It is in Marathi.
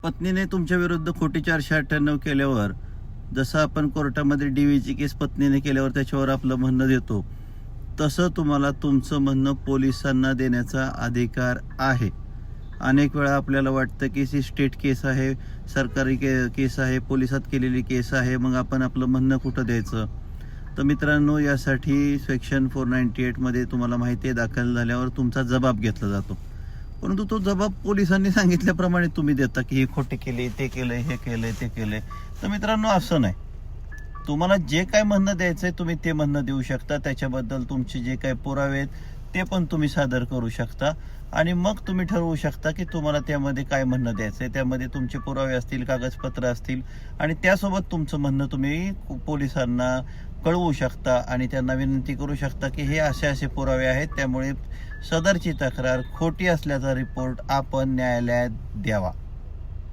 पत्नीने तुमच्या विरुद्ध खोटी 498 केल्यावर, जसं आपण कोर्टामध्ये DVची केस पत्नीने केल्यावर त्याच्यावर आपलं म्हणणं देतो, तसं तुम्हाला तुमचं म्हणणं पोलिसांना देण्याचा अधिकार आहे. अनेक वेळा आपल्याला वाटतं की ही स्टेट केस आहे, सरकारी केस आहे, पोलिसात केलेली केस आहे, मग आपण आपलं म्हणणं कुठं द्यायचं. तर मित्रांनो, यासाठी सेक्शन 498 मध्ये तुम्हाला माहिती आहे, दाखल झाल्यावर तुमचा जबाब घेतला जातो. परंतु तो जबाब पोलिसांनी सांगितल्याप्रमाणे तुम्ही देता की हे खोटे केले, ते केलंय, हे केलंय, ते केलंय. तर मित्रांनो, असं नाही. तुम्हाला जे काय म्हणणं द्यायचंय तुम्ही ते म्हणणं देऊ शकता. त्याच्याबद्दल तुमचे जे काही पुरावे आहेत ते पण तुम्ही सादर करू शकता आणि मग तुम्ही ठरवू शकता की तुम्हाला त्यामध्ये काय म्हणणं द्यायचंय. त्यामध्ये तुमचे पुरावे असतील, कागदपत्र असतील आणि त्यासोबत तुमचं म्हणणं तुम्ही पोलिसांना कळवू शकता आणि त्यांना विनंती करू शकता की हे असे असे पुरावे आहेत, त्यामुळे सदरची तक्रार खोटी असल्याचा रिपोर्ट आपण न्यायालयात द्यावा.